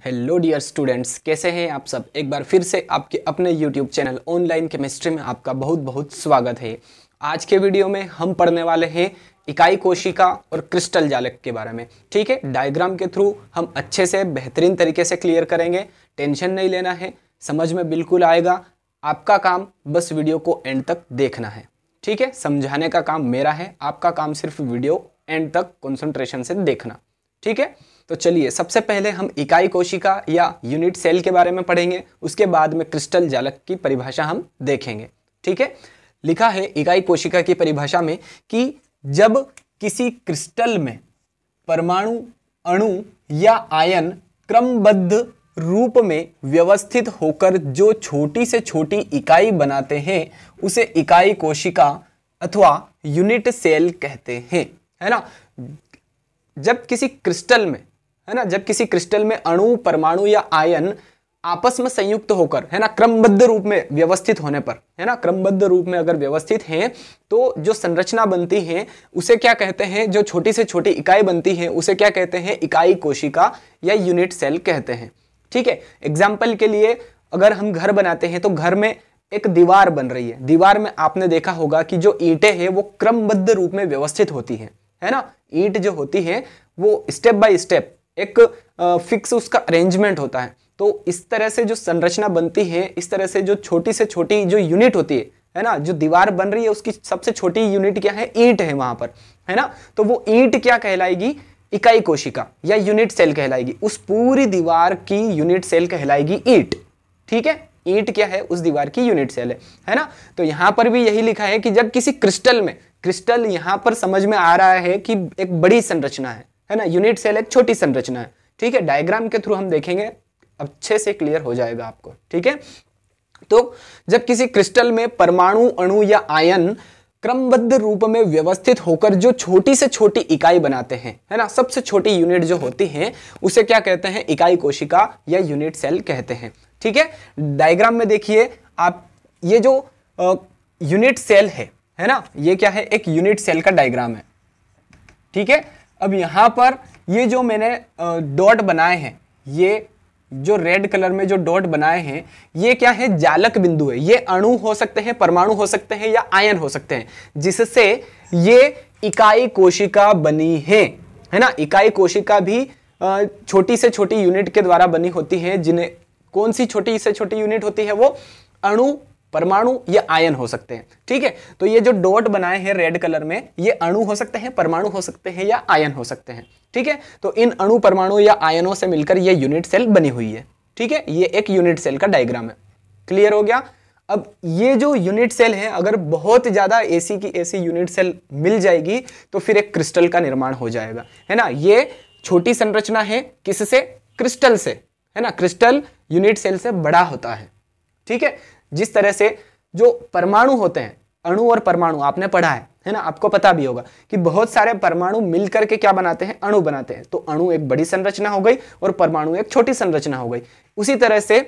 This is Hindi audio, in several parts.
हेलो डियर स्टूडेंट्स, कैसे हैं आप सब। एक बार फिर से आपके अपने यूट्यूब चैनल ऑनलाइन केमिस्ट्री में आपका बहुत बहुत स्वागत है। आज के वीडियो में हम पढ़ने वाले हैं इकाई कोशिका और क्रिस्टल जालक के बारे में। ठीक है, डायग्राम के थ्रू हम अच्छे से बेहतरीन तरीके से क्लियर करेंगे। टेंशन नहीं लेना है, समझ में बिल्कुल आएगा। आपका काम बस वीडियो को एंड तक देखना है। ठीक है, समझाने का काम मेरा है, आपका काम सिर्फ वीडियो एंड तक कंसंट्रेशन से देखना। ठीक है, तो चलिए सबसे पहले हम इकाई कोशिका या यूनिट सेल के बारे में पढ़ेंगे, उसके बाद में क्रिस्टल जालक की परिभाषा हम देखेंगे। ठीक है, लिखा है इकाई कोशिका की परिभाषा में कि जब किसी क्रिस्टल में परमाणु, अणु या आयन क्रमबद्ध रूप में व्यवस्थित होकर जो छोटी से छोटी इकाई बनाते हैं उसे इकाई कोशिका अथवा यूनिट सेल कहते हैं। है ना, जब किसी क्रिस्टल में, है ना, जब किसी क्रिस्टल में अणु, परमाणु या आयन आपस में संयुक्त होकर, है ना, क्रमबद्ध रूप में व्यवस्थित होने पर, है ना, क्रमबद्ध रूप में अगर व्यवस्थित हैं तो जो संरचना बनती है उसे क्या कहते हैं, जो छोटी से छोटी इकाई बनती है उसे क्या कहते हैं, इकाई कोशिका या यूनिट सेल कहते हैं। ठीक है, एग्जाम्पल के लिए अगर हम घर बनाते हैं तो घर में एक दीवार बन रही है। दीवार में आपने देखा होगा कि जो ईंटें हैं वो क्रमबद्ध रूप में व्यवस्थित होती हैं, है ना। ईंट जो होती है वो स्टेप बाय स्टेप एक फिक्स उसका अरेंजमेंट होता है। तो इस तरह से जो संरचना बनती है, इस तरह से जो छोटी से छोटी जो यूनिट होती है ना, जो दीवार बन रही है उसकी सबसे छोटी यूनिट क्या है, ईंट है वहां पर, है ना। तो वो ईंट क्या कहलाएगी, इकाई कोशिका या यूनिट सेल कहलाएगी। उस पूरी दीवार की यूनिट सेल कहलाएगी ईंट। ठीक है, ईंट क्या है, उस दीवार की यूनिट सेल है ना। तो यहां पर भी यही लिखा है कि जब किसी क्रिस्टल में, क्रिस्टल यहां पर समझ में आ रहा है कि एक बड़ी संरचना है ना, यूनिट सेल एक छोटी संरचना है। ठीक है, डायग्राम के थ्रू हम देखेंगे, अच्छे से क्लियर हो जाएगा आपको। ठीक है, तो जब किसी क्रिस्टल में परमाणु, अणु या आयन क्रमबद्ध रूप में व्यवस्थित होकर जो छोटी से छोटी इकाई बनाते हैं, है ना, सबसे छोटी यूनिट जो होती है उसे क्या कहते हैं, इकाई कोशिका या यूनिट सेल कहते हैं। ठीक है, डायग्राम में देखिए आप, ये जो यूनिट सेल है ना, ये क्या है, एक यूनिट सेल का डायग्राम है। ठीक है, अब यहां पर ये जो मैंने डॉट बनाए हैं, ये जो रेड कलर में जो डॉट बनाए हैं, ये क्या है, जालक बिंदु है। ये अणु हो सकते हैं, परमाणु हो सकते हैं या आयन हो सकते हैं, जिससे ये इकाई कोशिका बनी है ना। इकाई कोशिका भी छोटी से छोटी यूनिट के द्वारा बनी होती है, जिन्हें कौन सी छोटी से छोटी यूनिट होती है, वो अणु, परमाणु या आयन हो सकते हैं। ठीक है, तो ये जो डॉट बनाए हैं रेड कलर में, ये अणु हो सकते हैं, परमाणु हो सकते हैं या आयन हो सकते हैं। ठीक है, तो इन अणु, परमाणु या आयनों से मिलकर ये यूनिट सेल बनी हुई है। ठीक है, ये एक यूनिट सेल का डायग्राम है। क्लियर हो गया। अब ये जो यूनिट सेल है, अगर बहुत ज्यादा ऐसी की ऐसी यूनिट सेल मिल जाएगी तो फिर एक क्रिस्टल का निर्माण हो जाएगा, है ना। ये छोटी संरचना है, किससे, क्रिस्टल से, है ना। क्रिस्टल यूनिट सेल से बड़ा होता है। ठीक है, जिस तरह से जो परमाणु होते हैं, अणु और परमाणु आपने पढ़ा है ना, आपको पता भी होगा कि बहुत सारे परमाणु मिलकर के क्या बनाते हैं, अणु बनाते हैं। तो अणु एक बड़ी संरचना हो गई और परमाणु एक छोटी संरचना हो गई। उसी तरह से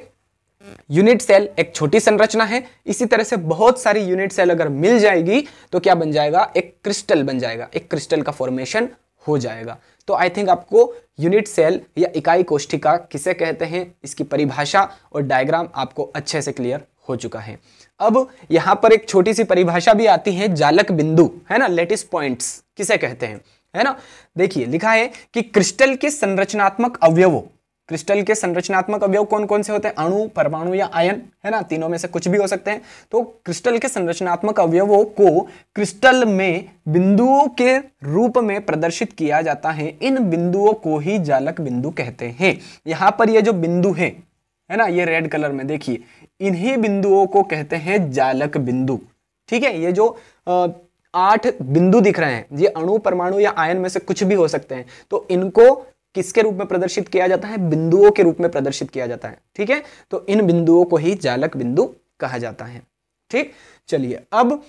यूनिट सेल एक छोटी संरचना है। इसी तरह से बहुत सारी यूनिट सेल अगर मिल जाएगी तो क्या बन जाएगा, एक क्रिस्टल बन जाएगा, एक क्रिस्टल का फॉर्मेशन हो जाएगा। तो आई थिंक आपको यूनिट सेल या इकाई कोशिका किसे कहते हैं, इसकी परिभाषा और डायग्राम आपको अच्छे से क्लियर हो चुका है। अब यहां पर एक छोटी सी परिभाषा भी आती है, जालक बिंदु, है ना, लेटिस पॉइंट्स किसे कहते हैं, है ना। देखिए लिखा है कि क्रिस्टल के संरचनात्मक अवयवों, क्रिस्टल के संरचनात्मक अवयव कौन कौन से होते हैं, अणु, परमाणु या आयन, है ना, तीनों में से कुछ भी हो सकते हैं। तो क्रिस्टल के संरचनात्मक अवयवों को क्रिस्टल में बिंदुओं के रूप में प्रदर्शित किया जाता है। इन बिंदुओं को ही जालक बिंदु कहते हैं। यहां पर ये जो बिंदु है ना, ये रेड कलर में देखिए, इन्हीं बिंदुओं को कहते हैं जालक बिंदु। ठीक है, ये जो 8 बिंदु दिख रहे हैं, ये अणु, परमाणु या आयन में से कुछ भी हो सकते हैं। तो इनको किसके रूप में प्रदर्शित किया जाता है, बिंदुओं के रूप में प्रदर्शित किया जाता है। ठीक है, तो इन बिंदुओं को ही जालक बिंदु कहा जाता है। ठीक, चलिए अब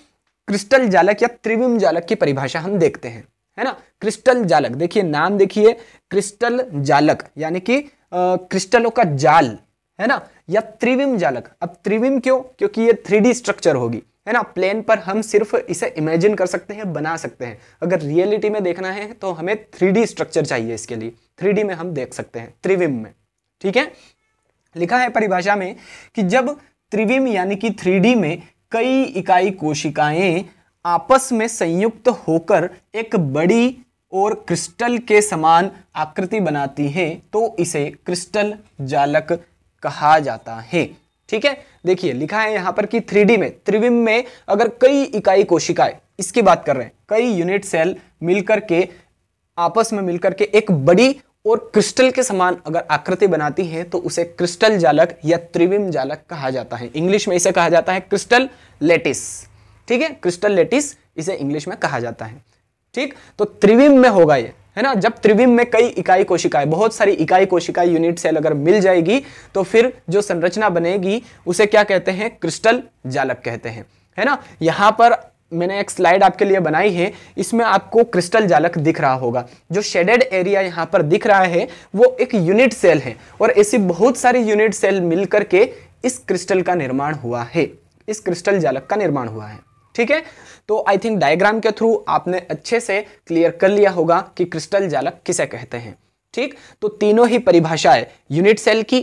क्रिस्टल जालक या त्रिविम जालक की परिभाषा हम देखते हैं, है ना। क्रिस्टल जालक, देखिए नाम देखिए, क्रिस्टल जालक यानी कि क्रिस्टलों का जाल, है ना, या त्रिविम जालक। अब त्रिविम क्यों, क्योंकि ये 3D स्ट्रक्चर होगी, है ना। प्लेन पर हम सिर्फ इसे इमेजिन कर सकते हैं, बना सकते हैं। अगर रियलिटी में देखना है तो हमें 3D स्ट्रक्चर चाहिए, इसके लिए 3D में हम देख सकते हैं त्रिविम में। ठीक है, लिखा है परिभाषा में कि जब त्रिविम यानी कि 3D में कई इकाई कोशिकाएं आपस में संयुक्त होकर एक बड़ी और क्रिस्टल के समान आकृति बनाती हैं तो इसे क्रिस्टल जालक कहा जाता है। ठीक है, देखिए लिखा है यहां पर कि 3D में त्रिविम में अगर कई इकाई कोशिकाएं, इसकी बात कर रहे हैं, कई यूनिट सेल मिलकर के आपस में मिलकर के एक बड़ी और क्रिस्टल के समान अगर आकृति बनाती है तो उसे क्रिस्टल जालक या त्रिविम जालक कहा जाता है। इंग्लिश में इसे कहा जाता है क्रिस्टल लेटिस। ठीक है, क्रिस्टल लेटिस इसे इंग्लिश में कहा जाता है। ठीक, तो त्रिविम में होगा ये, है ना। जब त्रिविम में कई इकाई कोशिकाएं, बहुत सारी इकाई कोशिकाएं यूनिट सेल अगर मिल जाएगी तो फिर जो संरचना बनेगी उसे क्या कहते हैं, क्रिस्टल जालक कहते हैं, है ना। यहां पर मैंने एक स्लाइड आपके लिए बनाई है, इसमें आपको क्रिस्टल जालक दिख रहा होगा। जो शेडेड एरिया यहां पर दिख रहा है वो एक यूनिट सेल है और ऐसी बहुत सारी यूनिट सेल मिलकर के इस क्रिस्टल का निर्माण हुआ है, इस क्रिस्टल जालक का निर्माण हुआ है। ठीक है, तो आई थिंक डायग्राम के थ्रू आपने अच्छे से क्लियर कर लिया होगा कि क्रिस्टल जालक किसे कहते हैं। ठीक, तो तीनों ही परिभाषाएं, यूनिट सेल की,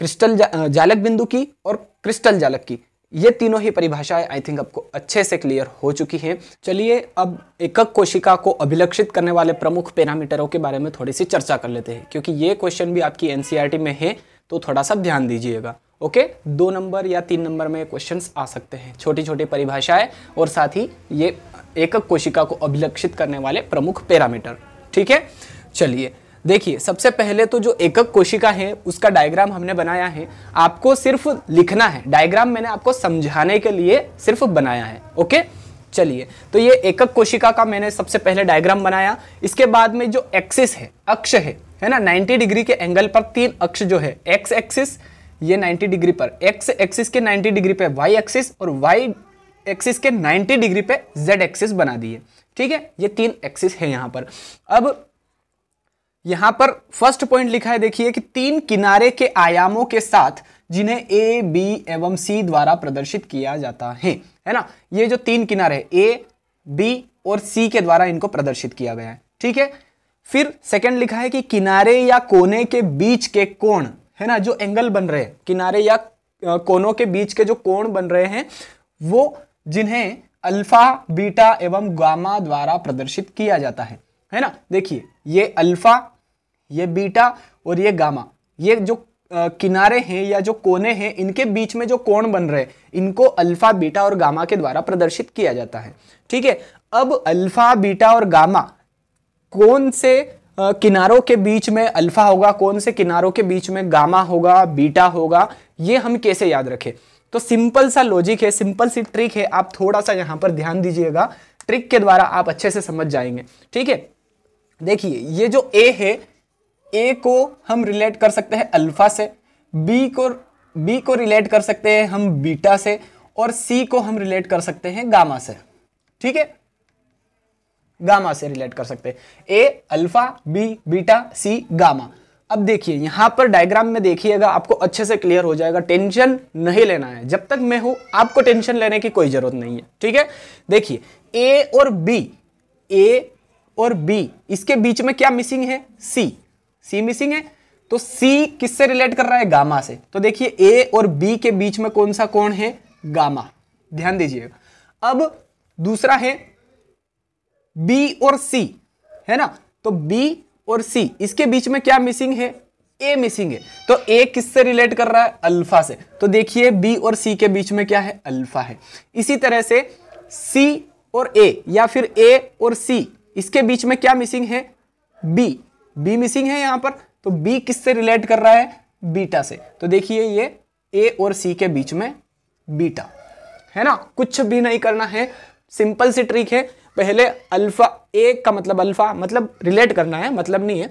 क्रिस्टल जालक बिंदु की और क्रिस्टल जालक की, ये तीनों ही परिभाषाएं आई थिंक आपको अच्छे से क्लियर हो चुकी हैं। चलिए अब एकक कोशिका को अभिलक्षित करने वाले प्रमुख पैरामीटरों के बारे में थोड़ी सी चर्चा कर लेते हैं, क्योंकि ये क्वेश्चन भी आपकी एनसीईआरटी में है, तो थोड़ा सा ध्यान दीजिएगा। ओके, 2 नंबर या 3 नंबर में क्वेश्चंस आ सकते हैं, छोटी छोटी परिभाषाएं और साथ ही ये एकक कोशिका को अभिलक्षित करने वाले प्रमुख पैरामीटर। ठीक है, चलिए देखिए, सबसे पहले तो जो एकक कोशिका है उसका डायग्राम हमने बनाया है, आपको सिर्फ लिखना है। डायग्राम मैंने आपको समझाने के लिए सिर्फ बनाया है। ओके, चलिए, तो ये एकक कोशिका का मैंने सबसे पहले डायग्राम बनाया। इसके बाद में जो एक्सिस है, अक्ष है ना, 90 डिग्री के एंगल पर 3 अक्ष जो है, एक्स एक्सिस ये 90 डिग्री पर, एक्स एक्सिस के 90 डिग्री पे वाई एक्सिस और वाई एक्सिस के 90 डिग्री पे जेड एक्सिस बना दिए। ठीक है, ये 3 एक्सिस है यहां पर। अब यहां पर फर्स्ट पॉइंट लिखा है, देखिए कि 3 किनारे के आयामों के साथ जिन्हें ए, बी एवं सी द्वारा प्रदर्शित किया जाता है ना। ये जो 3 किनारे ए, बी और सी के द्वारा इनको प्रदर्शित किया गया है। ठीक है, फिर सेकंड लिखा है कि किनारे या कोने के बीच के कोण, है ना, जो एंगल बन रहे हैं, किनारे या कोनों के बीच के जो कोण बन रहे हैं वो जिन्हें अल्फा, बीटा एवं गामा द्वारा प्रदर्शित किया जाता है ना। देखिए ये अल्फा, ये बीटा और ये गामा, ये जो किनारे हैं या जो कोने हैं, इनके बीच में जो कोण बन रहे हैं इनको अल्फा, बीटा और गामा के द्वारा प्रदर्शित किया जाता है। ठीक है, अब अल्फा, बीटा और गामा कौन से किनारों के बीच में अल्फा होगा, कौन से किनारों के बीच में गामा होगा, बीटा होगा, ये हम कैसे याद रखें। तो सिंपल सा लॉजिक है, सिंपल सी ट्रिक है, आप थोड़ा सा यहां पर ध्यान दीजिएगा, ट्रिक के द्वारा आप अच्छे से समझ जाएंगे। ठीक है, देखिए ये जो ए है, ए को हम रिलेट कर सकते हैं अल्फा से, बी को रिलेट कर सकते हैं हम बीटा से और सी को हम रिलेट कर सकते हैं गामा से। ठीक है, गामा से रिलेट कर सकते हैं, ए अल्फा, बी बीटा, सी गामा। अब देखिए यहां पर डायग्राम में देखिएगा, आपको अच्छे से क्लियर हो जाएगा। टेंशन नहीं लेना है, जब तक मैं हूं आपको टेंशन लेने की कोई जरूरत नहीं है। ठीक है, देखिए ए और बी, इसके बीच में क्या मिसिंग है, सी मिसिंग है। तो सी किससे रिलेट कर रहा है, गामा से। तो देखिए ए और बी के बीच में कौन सा कोण है, गामा, ध्यान दीजिएगा। अब दूसरा है बी और सी, है ना, तो बी और सी इसके बीच में क्या मिसिंग है, ए मिसिंग है। तो ए किससे रिलेट कर रहा है, अल्फा से। तो देखिए बी और सी के बीच में क्या है, अल्फा है। इसी तरह से सी और ए या फिर ए और सी, इसके बीच में क्या मिसिंग है, बी मिसिंग है यहां पर। तो बी किससे रिलेट कर रहा है, बीटा से। तो देखिए ये ए और सी के बीच में बीटा, है ना। कुछ भी नहीं करना है, सिंपल सी ट्रिक है। पहले अल्फा, ए का मतलब अल्फा, मतलब रिलेट करना है, मतलब नहीं है।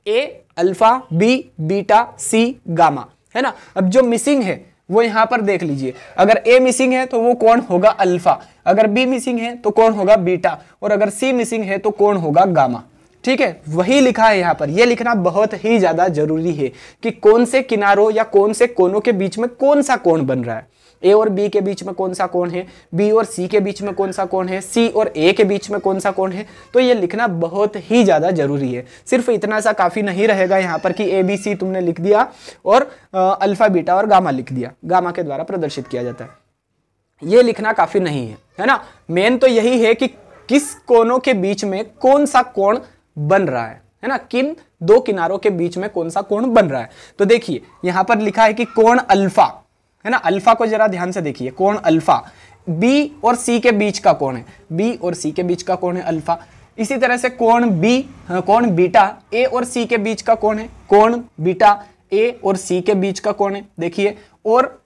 ए अल्फा, बी बीटा, सी गामा, है ना। अब जो मिसिंग है वो यहां पर देख लीजिए, अगर ए मिसिंग है तो वो कौन होगा, अल्फा, अगर बी मिसिंग है तो कौन होगा, बीटा, और अगर सी मिसिंग है तो कौन होगा, गामा। ठीक है, वही लिखा है यहां पर। यह लिखना बहुत ही ज्यादा जरूरी है कि कौन से किनारों या कौन से कोनों के बीच में कौन सा कोण बन रहा है। ए और बी के बीच में कौन सा कोण है, बी और सी के बीच में कौन सा कोण है, सी और ए के बीच में कौन सा कोण है। तो ये लिखना बहुत ही ज़्यादा जरूरी है। सिर्फ इतना सा काफ़ी नहीं रहेगा यहाँ पर कि ए बी सी तुमने लिख दिया और अल्फा बीटा और गामा लिख दिया, गामा के द्वारा प्रदर्शित किया जाता है, ये लिखना काफ़ी नहीं है ना। मेन तो यही है कि किस कोनों के बीच में कौन सा कोण बन रहा है ना, किन दो किनारों के बीच में कौन सा कोण बन रहा है। तो देखिए यहां पर लिखा है कि कोण अल्फा है ना, अल्फा को जरा ध्यान से देखिए, कोण अल्फा बी और सी के बीच का कोण है, बी और सी के बीच का कोण है अल्फा। इसी तरह से कोण बी, कोण बीटा ए और सी के बीच का कोण है, कोण बीटा ए और सी के बीच का कोण है देखिए। और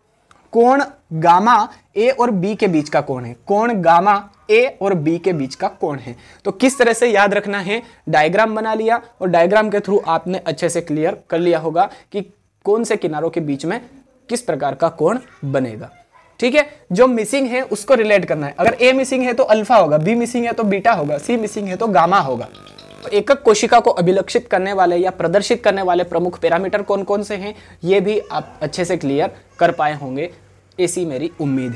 कोण गामा ए और बी के बीच का कोण है, कोण गामा ए और बी के बीच का कोण है। तो किस तरह से याद रखना है, डायग्राम बना लिया और डायग्राम के थ्रू आपने अच्छे से क्लियर कर लिया होगा कि कौन से किनारों के बीच में किस प्रकार का कोण बनेगा। ठीक है, जो मिसिंग है उसको रिलेट करना है। अगर ए मिसिंग है तो अल्फा होगा, बी मिसिंग है तो बीटा होगा, सी मिसिंग है तो गामा होगा। तो एकक कोशिका को अभिलक्षित करने वाले या प्रदर्शित करने वाले प्रमुख पैरामीटर कौन कौन से हैं, ये भी आप अच्छे से क्लियर कर पाए होंगे, ऐसी मेरी उम्मीद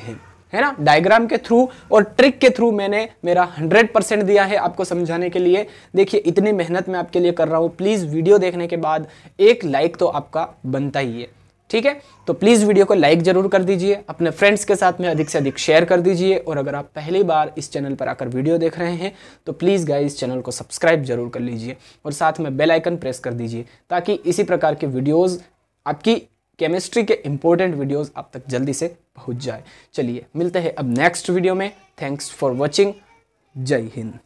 है ना। डायग्राम के थ्रू और ट्रिक के थ्रू मैंने मेरा 100% दिया है आपको समझाने के लिए। देखिए इतनी मेहनत मैं आपके लिए कर रहा हूँ, प्लीज़ वीडियो देखने के बाद एक लाइक तो आपका बनता ही है। ठीक है, तो प्लीज़ वीडियो को लाइक जरूर कर दीजिए, अपने फ्रेंड्स के साथ में अधिक से अधिक शेयर कर दीजिए। और अगर आप पहली बार इस चैनल पर आकर वीडियो देख रहे हैं तो प्लीज़ गाइस चैनल को सब्सक्राइब जरूर कर लीजिए और साथ में बेल आइकन प्रेस कर दीजिए, ताकि इसी प्रकार के वीडियोज़, आपकी केमिस्ट्री के इंपॉर्टेंट वीडियोस आप तक जल्दी से पहुंच जाए। चलिए मिलते हैं अब नेक्स्ट वीडियो में। Thanks for watching. जय हिंद।